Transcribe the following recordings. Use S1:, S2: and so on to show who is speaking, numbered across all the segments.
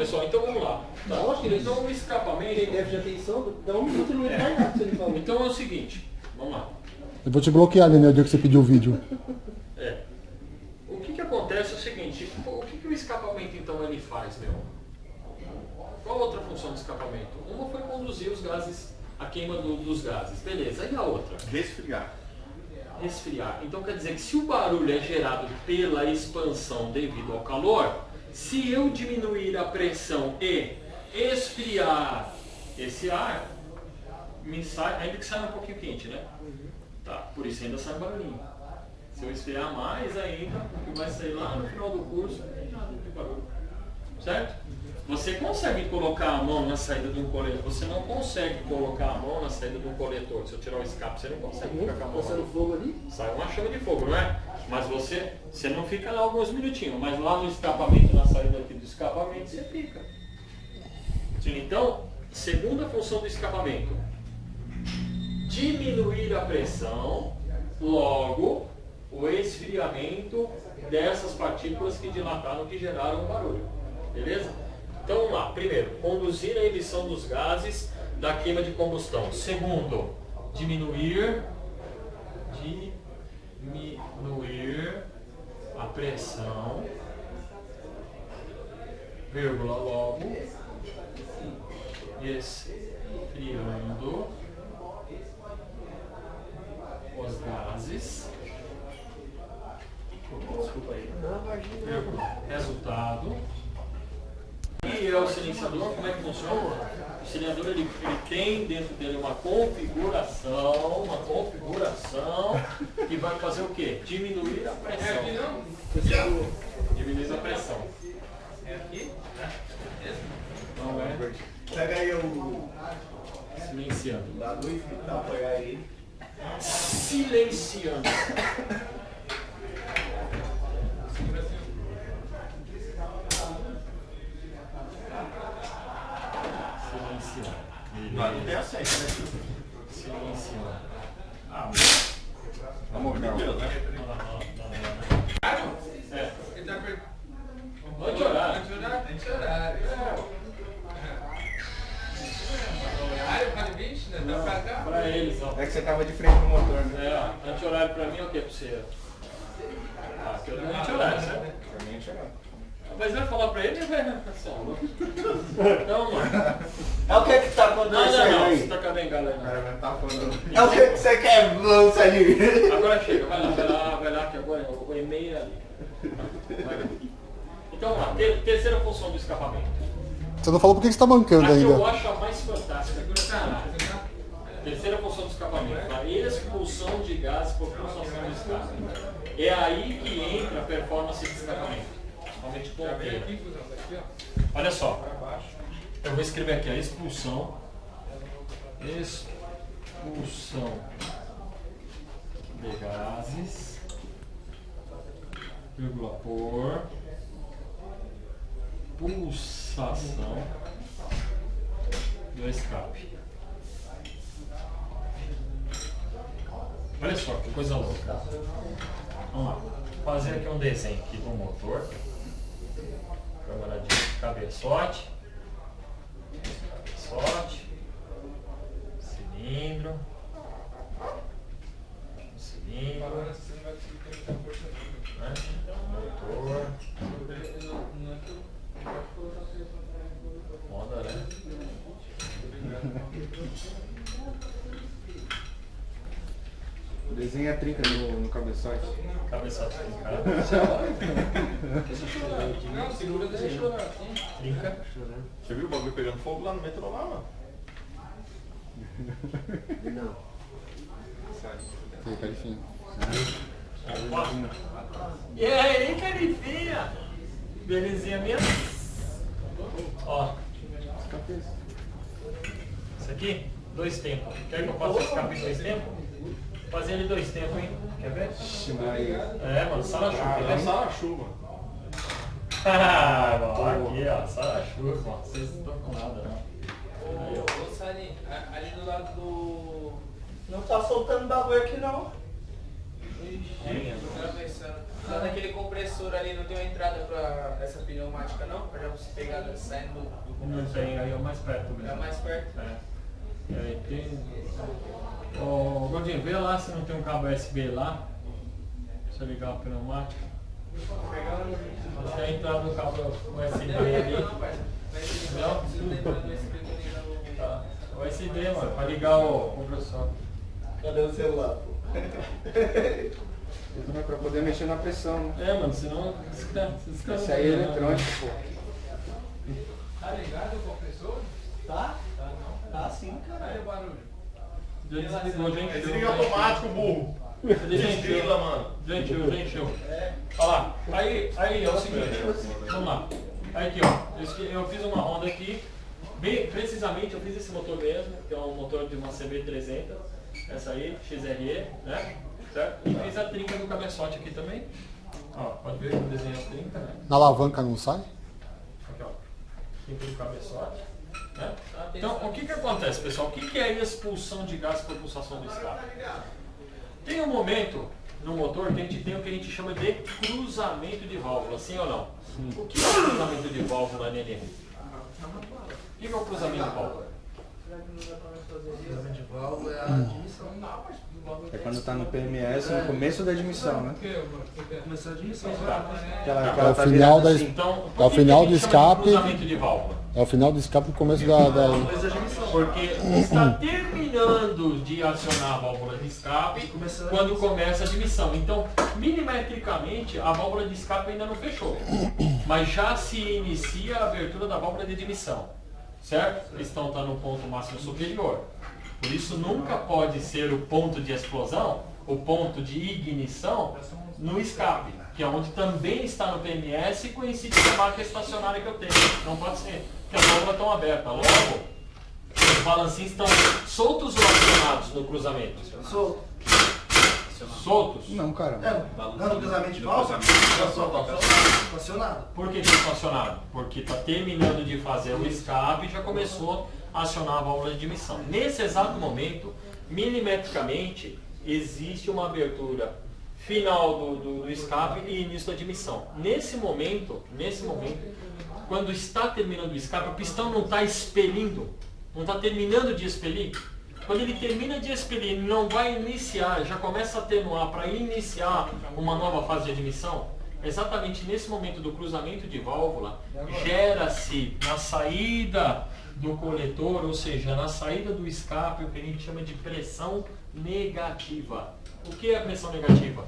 S1: pessoal, então vamos lá. Tá. Então o escapamento...
S2: Tem déficit de atenção, dá um minuto no meio vai lá, se ele falou.
S1: Então é o seguinte, vamos lá.
S3: Eu vou te bloquear, né, no dia que você pediu o vídeo.
S1: O que acontece é o seguinte, o que o escapamento então ele faz, meu? Qual a outra função do escapamento? Uma foi conduzir os gases, a queima dos gases, beleza. E a outra?
S4: Resfriar.
S1: Resfriar. Então quer dizer que se o barulho é gerado pela expansão devido ao calor, se eu diminuir a pressão e esfriar esse ar, me sai, ainda que saia um pouquinho quente, né? Tá, por isso ainda sai um barulhinho. Se eu esfriar mais ainda, o que vai sair lá no final do curso, não tem nada de barulho. Certo? Você consegue colocar a mão na saída de um coletor, você não consegue colocar a mão na saída de um coletor. Se eu tirar o escape, você não consegue ficar com a mão.
S2: Passando fogo ali?
S1: Sai uma chama de fogo, não é? Mas você não fica lá alguns minutinhos, mas lá no escapamento, na saída aqui do escapamento, você fica. Então, segunda função do escapamento, diminuir a pressão, logo o esfriamento dessas partículas que dilataram, que geraram o barulho. Beleza? Então vamos lá. Primeiro, conduzir a emissão dos gases da queima de combustão. Segundo, diminuir a pressão, vírgula, logo, esfriando os gases. Desculpa aí. Resultado. E é o silenciador, como é que funciona? O silenciador ele tem dentro dele uma configuração que vai fazer o quê? Diminuir a pressão. Diminuir a pressão.
S5: É aqui?
S1: Não é?
S4: Pega aí o
S1: Silenciando.
S4: da luz e tal, pegar aí.
S1: Silenciando.
S4: Não tem acesso, né?
S1: Silenciando.
S4: Amor de Deus, né?
S1: É.
S5: Ele tá per...
S1: Anti-horário.
S5: Anti-horário. Horário para 20, né? Dá pra cá?
S1: Pra eles, ó.
S4: É que você tava de frente pro motor, né?
S1: É, ó. Anti-horário pra mim é o que pra você? Ah, que eu dou anti-horário, certo?
S4: Pra mim é chegar.
S1: Mas vai falar pra ele e vai ficar só. Não, mano.
S4: É o que que tá
S1: Não,
S4: acontecendo
S1: não,
S4: aí?
S1: você tá com a bengala aí, não.
S4: Tá falando. É o que você quer, lança ali?
S1: Agora chega, vai lá, que agora o e-mail é ali. Vai. Então vamos lá, terceira função do escapamento.
S3: Você não falou por que você tá mancando
S1: A que eu
S3: ainda.
S1: acho a mais fantástica. Terceira função do escapamento, a expulsão de gases por pulsação do escape. É aí que entra a performance de escapamento. Principalmente ponteira. Olha só, eu vou escrever aqui a expulsão de gases, vírgula, por pulsação do escape. Olha só que coisa louca. Vamos lá, fazer aqui um desenho aqui do motor. Câmara de cabeçote, cilindro, né? Motor, moda, né?
S4: Desenha a trinca no cabeçote.
S1: Cabeçote trincado.
S5: Não, segura, deixa eu chorar.
S1: Trinca.
S4: Você viu o bagulho pegando fogo lá no metrô lá, mano?
S2: Não.
S3: Aí, carifinho.
S1: Opa. E aí, carifinha? Belezinha minha? Ó. Isso aqui, 2 tempos. Quer que eu faça esse escape em 2 tempos? Vou fazer ele 2 tempos, hein? Quer ver? É, mano, só na chuva.
S4: É só na chuva.
S1: Ah, mano, aqui, ó, só na chuva, mano. Vocês não estão com nada, não. Aí, ó.
S5: Ô, Sarinho, ali do lado do...
S2: Não tá soltando bagulho aqui não.
S5: Lá naquele compressor ali não tem uma entrada pra essa pneumática não? Pra já você pegar saindo do
S1: Não
S5: compressor?
S1: tem, aí é o mais perto mesmo.
S5: É mais perto?
S1: É. É, tem... Ô, Gordinho, vê lá se não tem um cabo USB lá. Deixa eu ligar o pneumático. Deixa eu entrar no cabo USB ali. Tá. USB, mano, pra ligar o compressor.
S2: Cadê o celular, pô?
S3: Pra poder mexer na pressão, né?
S1: É, mano, senão...
S3: Esse aí é eletrônico, pô.
S5: Tá ligado o compressor?
S2: Tá? Tá sim, cara.
S5: Olha o barulho.
S1: Já desligou, já encheu.
S4: Desliga automático, burro. Desgrila, mano.
S1: Já encheu. Olha lá, aí é o seguinte, vamos lá. Aí aqui, ó, eu fiz uma Honda aqui, bem precisamente eu fiz esse motor mesmo, que é um motor de uma CB300, essa aí, XRE, né? Certo? E fiz a trinca do cabeçote aqui também. Ó, pode ver que eu desenhei a trinca, né?
S3: Na alavanca não sai?
S1: Aqui, ó, trinca do cabeçote. Né? Então, o que acontece, pessoal? O que é a expulsão de gás por pulsação do escape? Tem um momento no motor que a gente tem o que a gente chama de cruzamento de válvula, sim ou não? O que é o cruzamento de válvula, Nenê? O que é o cruzamento de válvula?
S5: De válvula é a admissão.
S6: É quando tá no PMS, no começo da admissão, né?
S5: Começou a admissão.
S6: Que ela
S3: É o
S6: tá
S3: final
S6: virada
S3: da,
S6: assim.
S1: Então,
S3: é o final do escape.
S1: Cruzamento de válvula.
S3: É o final do escape e o começo da.
S1: Porque está terminando de acionar a válvula de escape quando começa a admissão. Então, milimetricamente, a válvula de escape ainda não fechou. Mas já se inicia a abertura da válvula de admissão. Certo? A pistão está no ponto máximo superior. Por isso, nunca pode ser o ponto de explosão, o ponto de ignição, no escape, que é onde também está no PMS e coincide com a marca estacionária que eu tenho. Não pode ser, porque as válvulas estão abertas. Logo, os balancinhos estão soltos ou acionados no cruzamento?
S2: Solto.
S1: Soltos?
S6: Não, cara.
S2: Não, no cruzamento de válvula? Estacionado.
S1: Por que está acionado? Porque está terminando de fazer o escape e já começou a acionar a válvula de admissão. Nesse exato momento, milimetricamente, existe uma abertura final do escape e início da admissão. Nesse momento, quando está terminando o escape, o pistão não está expelindo, não está terminando de expelir. Quando ele termina de expelir, ele não vai iniciar, já começa a atenuar para iniciar uma nova fase de admissão. Exatamente nesse momento do cruzamento de válvula, gera-se na saída do coletor, ou seja, na saída do escape, o que a gente chama de pressão negativa. O que é a pressão negativa?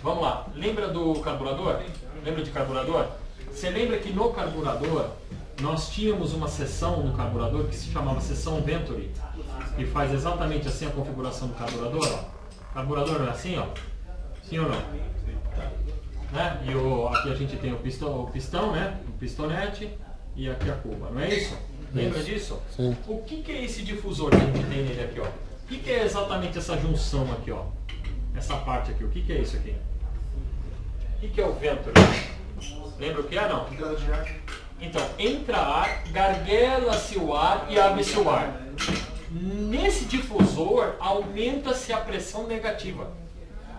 S1: Vamos lá, lembra do carburador? Lembra de carburador? Você lembra que no carburador nós tínhamos uma seção no carburador que se chamava seção Venturi, que faz exatamente assim a configuração do carburador? Ó. O carburador não é assim, ó? Sim ou não? Né? E aqui a gente tem o pistão, né? O pistonete e aqui a cuba, não é isso? Lembra disso?
S3: Sim.
S1: O que é esse difusor que a gente tem nele aqui, ó? O que é exatamente essa junção aqui, ó? Essa parte aqui, o que é isso aqui? O que é o Venturi? Lembra o que é, não? Então, entra ar, garguela-se o ar e abre-se o ar. Nesse difusor, aumenta-se a pressão negativa.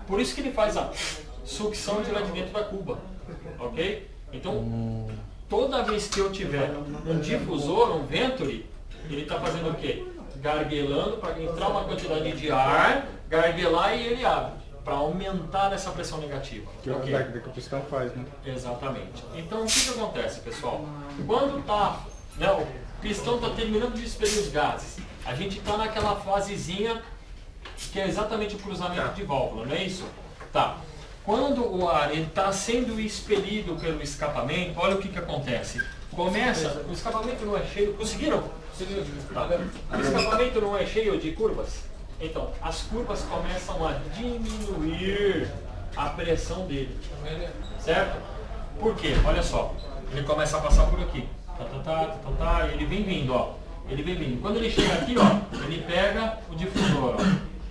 S1: Por isso que ele faz a sucção de lá de dentro da cuba. Ok? Então, toda vez que eu tiver um difusor, um Venturi, ele está fazendo o quê? Garguelando para entrar uma quantidade de ar, garguelar e ele abre. Para aumentar essa pressão negativa.
S6: Que é o que o pistão faz, né?
S1: Exatamente. Então o que acontece, pessoal? Quando o pistão está terminando de expelir os gases, a gente está naquela fasezinha que é exatamente o cruzamento de válvula, não é isso? Tá. Quando o ar está sendo expelido pelo escapamento, olha o que acontece. Começa, o escapamento não é cheio. Conseguiram? Tá. O escapamento não é cheio de curvas? Então, as curvas começam a diminuir a pressão dele, certo? Por quê? Olha só, ele começa a passar por aqui, ele vem vindo, ó, ele vem vindo. Quando ele chega aqui, ó, ele pega o difusor, ó,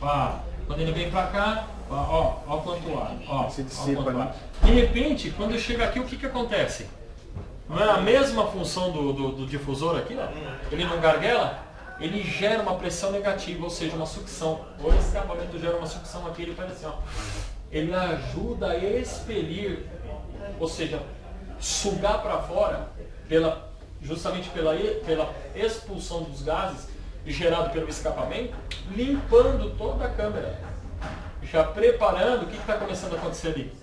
S1: pá. Quando ele vem pra cá, ó quanto ar, ó,
S6: se dissipa, né?
S1: De repente, quando chega aqui, o que acontece? Não é a mesma função do difusor aqui, ó? Ele não garguela? ele gera uma pressão negativa, ou seja, uma sucção. O escapamento gera uma sucção aqui, ele faz assim, ó. Ele ajuda a expelir, ou seja, sugar para fora, justamente pela expulsão dos gases gerado pelo escapamento, limpando toda a câmera. Já preparando, o que está começando a acontecer ali?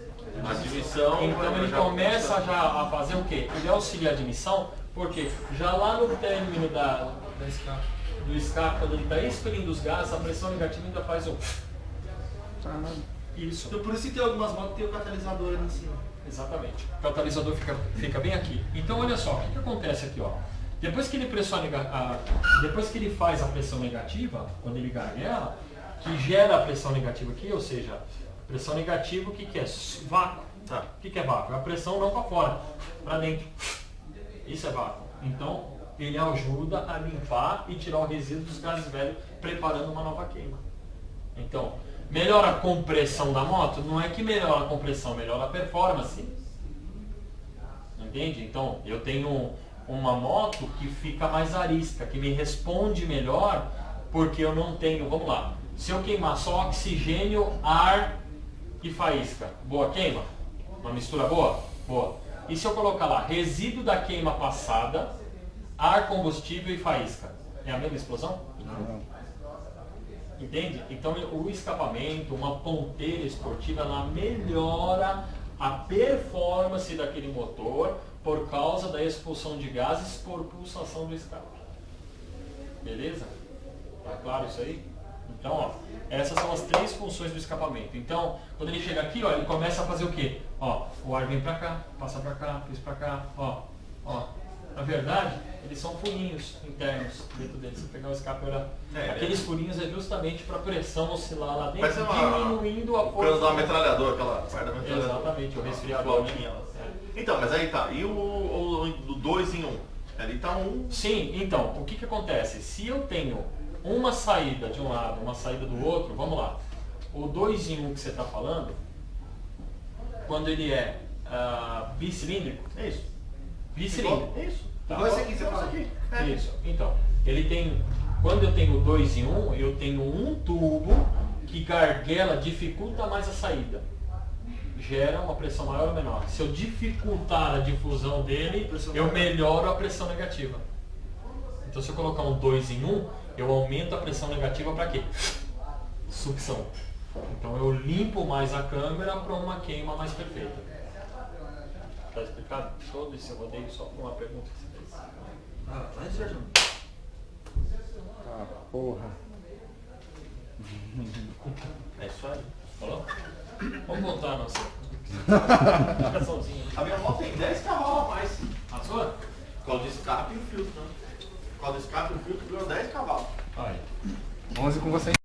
S4: A admissão.
S1: Então ele começa já a fazer o quê? Ele auxilia a admissão, porque já lá no término do escape, quando ele está expelindo os gases, a pressão negativa ainda faz um... Isso.
S2: Então por isso que tem algumas motos que tem o catalisador ali em cima.
S1: Exatamente. O catalisador fica bem aqui. Então olha só, o que acontece aqui, ó? Depois que ele depois que ele faz a pressão negativa, quando ele gargala, que gera a pressão negativa aqui, ou seja, pressão negativa, o que é? Vácuo.
S4: Tá.
S1: O que é vácuo? É a pressão não para fora, para dentro. Isso é vácuo. Então, ele ajuda a limpar e tirar o resíduo dos gases velhos, preparando uma nova queima. Então, melhora a compressão da moto? Não é que melhora a compressão, melhora a performance. Entende? Então, eu tenho uma moto que fica mais arisca, que me responde melhor, porque eu não tenho, vamos lá, se eu queimar só oxigênio, ar e faísca, boa queima? Uma mistura boa? Boa. E se eu colocar lá, resíduo da queima passada, ar, combustível e faísca, é a mesma explosão?
S6: Não.
S1: Entende? Então o escapamento, uma ponteira esportiva, ela melhora a performance daquele motor por causa da expulsão de gases por pulsação do escape. Beleza? Tá claro isso aí? Então, ó, essas são as 3 funções do escapamento. Então, quando ele chega aqui, ó, ele começa a fazer o quê? Ó, o ar vem pra cá, passa pra cá, pisa pra cá, ó. Na verdade, eles são furinhos internos dentro deles. Se você pegar o escape e olhar, aqueles furinhos é justamente para a pressão oscilar lá dentro, diminuindo a força.
S4: Quando dá uma metralhadora, aquela parte da metralhadora.
S1: Exatamente, o resfriador.
S4: Então, mas aí tá. E o 2 em 1? Ali tá um.
S1: Sim, então, o que acontece? Se eu tenho uma saída de um lado, uma saída do outro, vamos lá. O 2 em 1 que você está falando, quando ele é bicilíndrico,
S4: É isso.
S1: bicilíndrico.
S4: É isso.
S1: Tá.
S2: Igual esse aqui, você fala.
S4: aqui.
S1: Isso. Então, ele tem, quando eu tenho 2 em 1, eu tenho um tubo que gargela, dificulta mais a saída. Gera uma pressão maior ou menor. Se eu dificultar a difusão dele, eu melhoro a pressão negativa. Então, se eu colocar um 2 em 1, eu aumento a pressão negativa para quê? Sucção. Então, eu limpo mais a câmera para uma queima mais perfeita. Está explicado? Todo esse rodeio só com uma pergunta que você fez.
S2: Vai, Sérgio.
S6: Ah, porra.
S4: É isso aí.
S1: Falou? Vamos voltar a nossa explicaçãozinha.
S4: A minha moto tem 10 cavalos a mais.
S1: A sua?
S4: Cola de escape e o filtro, né? Cola de escape e o filtro ganhou 10 cavalos.
S1: Aí.
S3: 11 com você.